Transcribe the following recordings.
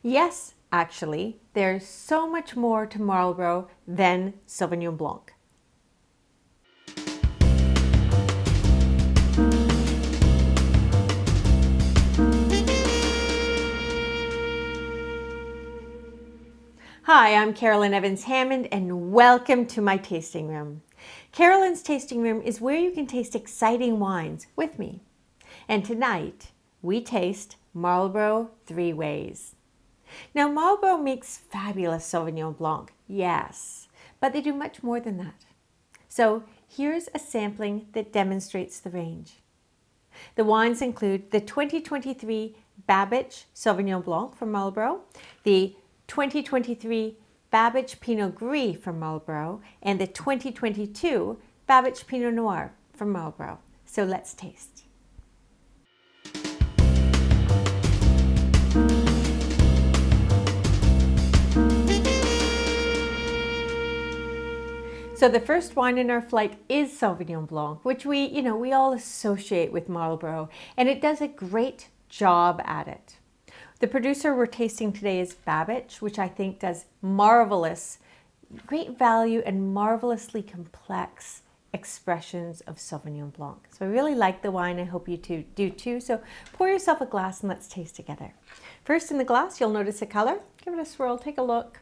Yes, actually, there's so much more to Marlborough than Sauvignon Blanc. Hi, I'm Carolyn Evans-Hammond and welcome to my tasting room. Carolyn's tasting room is where you can taste exciting wines with me. And tonight, we taste Marlborough 3 Ways. Now, Marlborough makes fabulous Sauvignon Blanc, yes, but they do much more than that. So here's a sampling that demonstrates the range. The wines include the 2023 Babich Sauvignon Blanc from Marlborough, the 2023 Babich Peno Gris from Marlborough, and the 2022 Babich Peno Noir from Marlborough. So let's taste. So the first wine in our flight is Sauvignon Blanc, which we all associate with Marlborough, and it does a great job at it. The producer we're tasting today is Babich, which I think does marvelous, great value and marvelously complex expressions of Sauvignon Blanc. So I really like the wine. I hope you do too. So pour yourself a glass and let's taste together. First in the glass, you'll notice the color. Give it a swirl, take a look.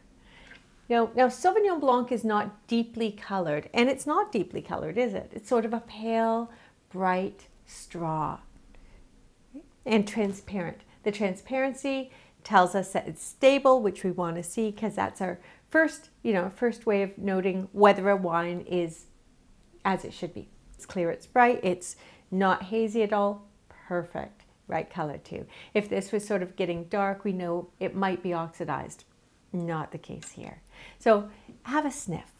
Now Sauvignon Blanc is not deeply colored, and it's not deeply colored, is it? It's sort of a pale, bright straw and transparent. The transparency tells us that it's stable, which we want to see because that's our first way of noting whether a wine is as it should be. It's clear, it's bright, it's not hazy at all, perfect, right color too. If this was sort of getting dark, we know it might be oxidized. Not the case here. So have a sniff.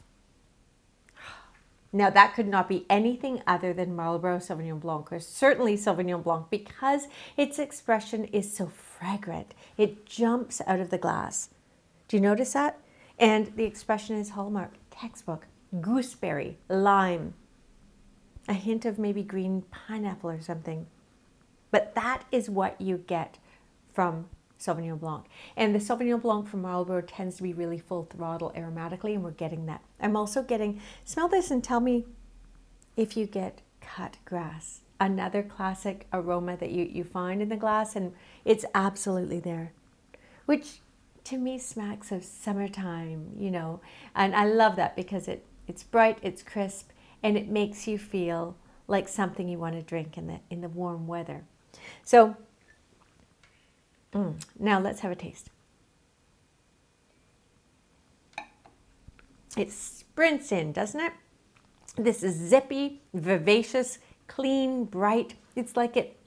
Now that could not be anything other than Marlborough Sauvignon Blanc, or certainly Sauvignon Blanc, because its expression is so fragrant. It jumps out of the glass. Do you notice that? And the expression is hallmark, textbook, gooseberry, lime, a hint of maybe green pineapple or something. But that is what you get from Sauvignon Blanc. And the Sauvignon Blanc from Marlborough tends to be really full throttle aromatically, and we're getting that. I'm also getting, smell this and tell me if you get cut grass, another classic aroma that you find in the glass, and it's absolutely there, which to me smacks of summertime, and I love that because it's bright, it's crisp, and it makes you feel like something you want to drink in the warm weather. So now let's have a taste. It sprints in, doesn't it? This is zippy, vivacious, clean, bright. It's like it,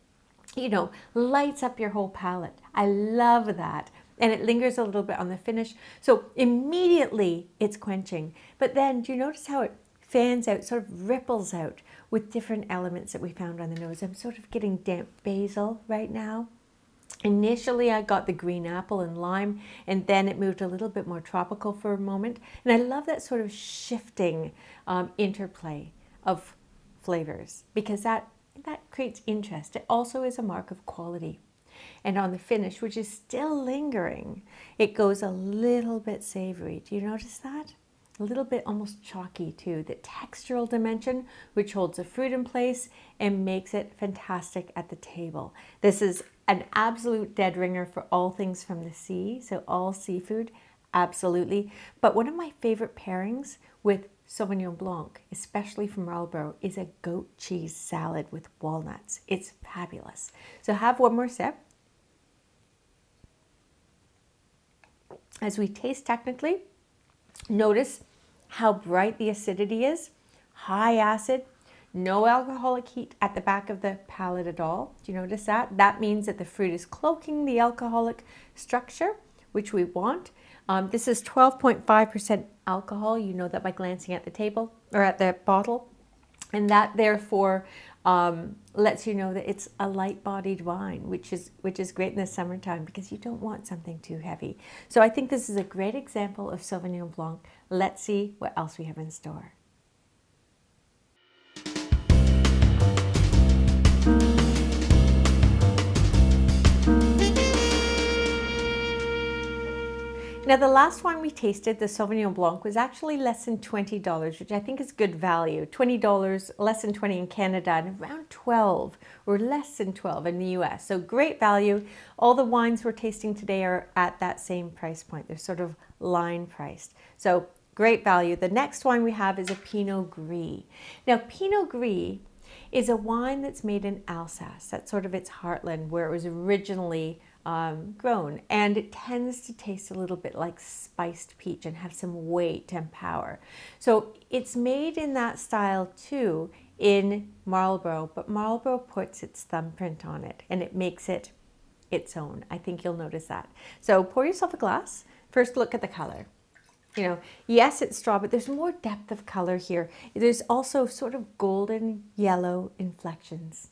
lights up your whole palate. I love that. And it lingers a little bit on the finish. So immediately it's quenching. But then do you notice how it fans out, sort of ripples out with different elements that we found on the nose? I'm sort of getting damp basil right now. Initially, I got the green apple and lime, and then it moved a little bit more tropical for a moment. And I love that sort of shifting interplay of flavors because that creates interest. It also is a mark of quality. And on the finish, which is still lingering, it goes a little bit savory. Do you notice that? A little bit almost chalky too. The textural dimension, which holds the fruit in place and makes it fantastic at the table. This is an absolute dead ringer for all things from the sea, so all seafood, absolutely. But one of my favorite pairings with Sauvignon Blanc, especially from Marlborough, is a goat cheese salad with walnuts. It's fabulous. So have one more sip. As we taste technically, notice how bright the acidity is, high acid, no alcoholic heat at the back of the palate at all. Do you notice that? That means that the fruit is cloaking the alcoholic structure, which we want. This is 12.5% alcohol. You know that by glancing at the table or at the bottle. And that therefore lets you know that it's a light-bodied wine, which is great in the summertime because you don't want something too heavy. So I think this is a great example of Sauvignon Blanc. Let's see what else we have in store. Now the last wine we tasted, the Sauvignon Blanc, was actually less than $20, which I think is good value. $20, less than 20 in Canada, and around 12 or less than 12 in the US. So great value. All the wines we're tasting today are at that same price point. They're sort of line priced. So great value. The next wine we have is a Peno Gris. Now Peno Gris is a wine that's made in Alsace. That's sort of its heartland, where it was originally grown, and it tends to taste a little bit like spiced peach and have some weight and power. So it's made in that style too in Marlborough, but Marlborough puts its thumbprint on it and it makes it its own. I think you'll notice that. So pour yourself a glass. First look at the color. You know, yes, it's straw, but there's more depth of color here. There's also sort of golden yellow inflections.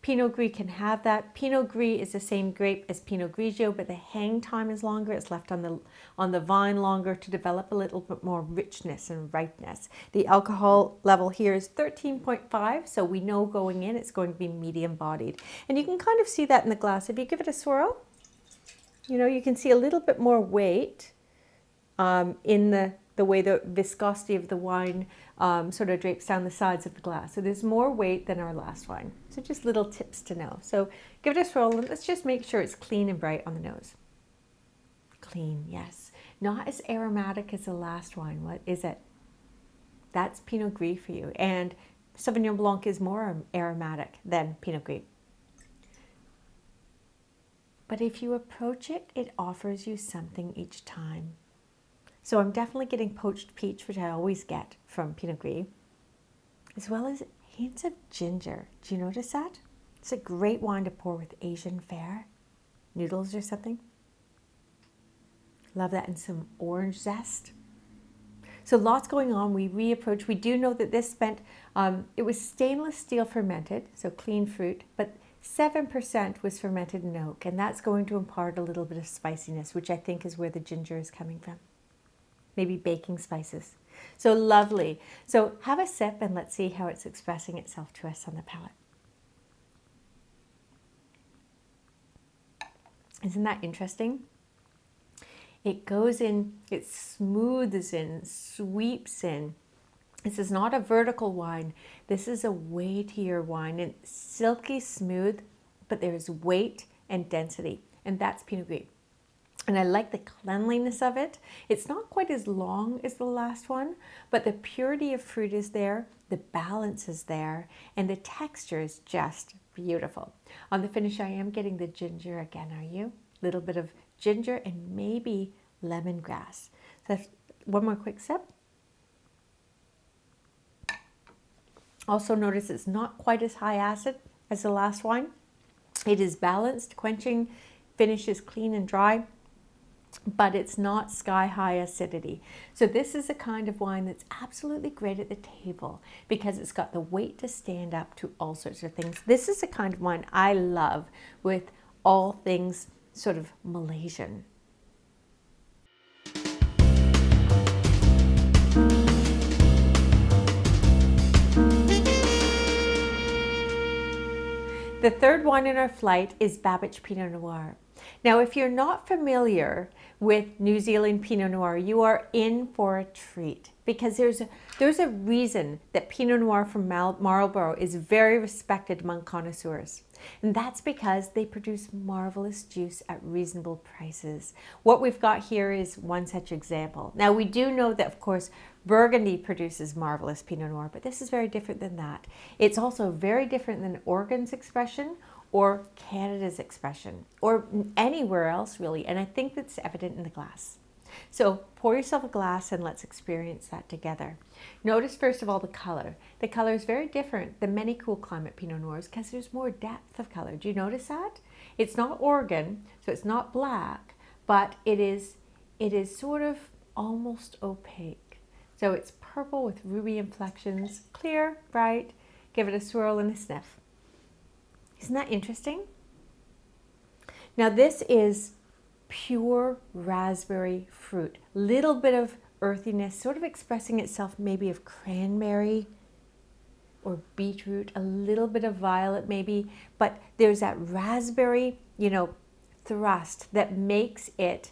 Pinot Gris can have that. Pinot Gris is the same grape as Pinot Grigio, but the hang time is longer. It's left on the vine longer to develop a little bit more richness and ripeness. The alcohol level here is 13.5, so we know going in it's going to be medium bodied. And you can kind of see that in the glass. If you give it a swirl, you know, you can see a little bit more weight in the way the viscosity of the wine sort of drapes down the sides of the glass. So there's more weight than our last wine. So just little tips to know. So give it a swirl and let's just make sure it's clean and bright on the nose. Clean, yes. Not as aromatic as the last wine. What is it? That's Pinot Gris for you. And Sauvignon Blanc is more aromatic than Pinot Gris. But if you approach it, it offers you something each time. So I'm definitely getting poached peach, which I always get from Pinot Gris, as well as hints of ginger. Do you notice that? It's a great wine to pour with Asian fare, noodles or something. Love that, and some orange zest. So lots going on. We reapproach. We do know that this it was stainless steel fermented, so clean fruit, but 7% was fermented in oak, and that's going to impart a little bit of spiciness, which I think is where the ginger is coming from. Maybe baking spices. So lovely. So have a sip and let's see how it's expressing itself to us on the palate. Isn't that interesting? It goes in, it smooths in, sweeps in. This is not a vertical wine. This is a weightier wine, and silky smooth, but there's weight and density, and that's Pinot Gris. And I like the cleanliness of it. It's not quite as long as the last one, but the purity of fruit is there, the balance is there, and the texture is just beautiful. On the finish, I am getting the ginger again, are you? A little bit of ginger and maybe lemongrass. So one more quick sip. Also notice it's not quite as high acid as the last wine. It is balanced, quenching, finish is clean and dry, but it's not sky-high acidity. So this is a kind of wine that's absolutely great at the table because it's got the weight to stand up to all sorts of things. This is the kind of wine I love with all things sort of Malaysian. The third wine in our flight is Babich Peno Noir. Now, if you're not familiar with New Zealand Pinot Noir, you are in for a treat because there's a reason that Pinot Noir from Marlborough is very respected among connoisseurs. And that's because they produce marvelous juice at reasonable prices. What we've got here is one such example. Now, we do know that, of course, Burgundy produces marvelous Pinot Noir, but this is very different than that. It's also very different than Oregon's expression or Canada's expression, or anywhere else really, and I think that's evident in the glass. So pour yourself a glass and let's experience that together. Notice first of all the color. The color is very different than many cool climate Pinot Noirs because there's more depth of color. Do you notice that? It's not Oregon, so it's not black, but it is sort of almost opaque. So it's purple with ruby inflections, clear, bright. Give it a swirl and a sniff. Isn't that interesting? Now this is pure raspberry fruit. Little bit of earthiness, sort of expressing itself maybe of cranberry or beetroot, a little bit of violet maybe, but there's that raspberry, thrust that makes it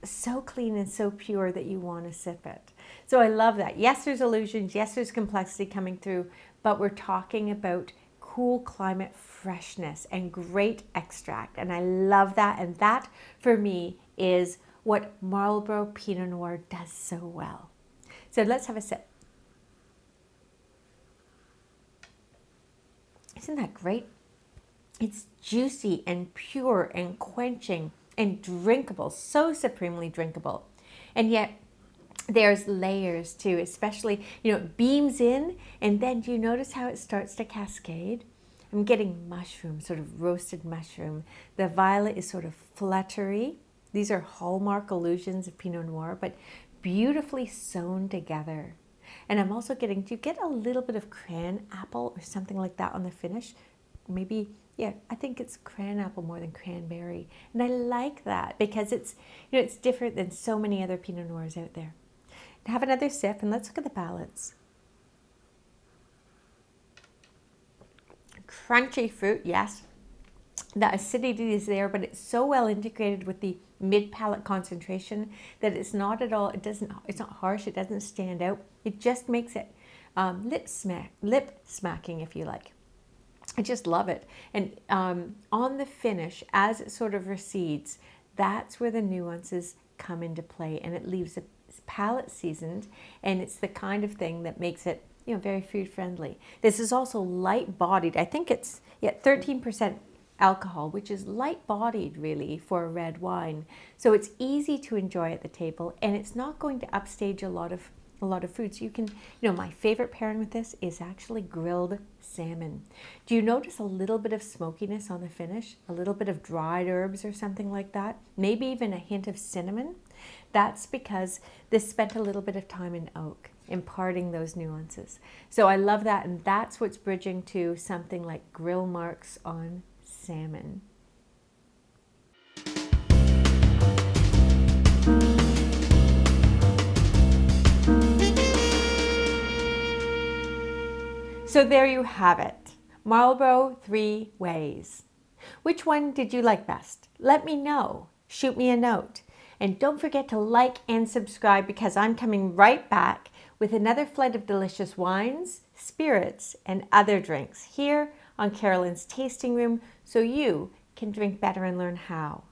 so clean and so pure that you want to sip it. So I love that. Yes, there's illusions. Yes, there's complexity coming through, but we're talking about cool climate freshness and great extract. And I love that. And that for me is what Marlborough Pinot Noir does so well. So let's have a sip. Isn't that great? It's juicy and pure and quenching and drinkable, so supremely drinkable. And yet there's layers too, especially, it beams in, and then do you notice how it starts to cascade? I'm getting mushroom, sort of roasted mushroom. The violet is sort of fluttery. These are hallmark illusions of Pinot Noir, but beautifully sewn together. And I'm also getting, do you get a little bit of cran apple or something like that on the finish? Maybe, yeah, I think it's cran apple more than cranberry. And I like that because it's, it's different than so many other Pinot Noirs out there. Have another sip and let's look at the balance. Crunchy fruit, yes. The acidity is there, but it's so well integrated with the mid-palate concentration that it's not at all, it's not harsh, it doesn't stand out. It just makes it lip smacking, if you like. I just love it. And on the finish, as it sort of recedes, that's where the nuances come into play, and it leaves the palate seasoned, and it's the kind of thing that makes it, very food friendly. This is also light bodied. I think it's 13% alcohol, which is light bodied really for a red wine. So it's easy to enjoy at the table, and it's not going to upstage a lot of foods. You can, my favorite pairing with this is actually grilled salmon. Do you notice a little bit of smokiness on the finish? A little bit of dried herbs or something like that? Maybe even a hint of cinnamon? That's because this spent a little bit of time in oak, imparting those nuances. So I love that, and that's what's bridging to something like grill marks on salmon. So there you have it. Marlborough 3 ways. Which one did you like best? Let me know. Shoot me a note. And don't forget to like and subscribe, because I'm coming right back with another flight of delicious wines, spirits, and other drinks here on Carolyn's Tasting Room, so you can drink better and learn how.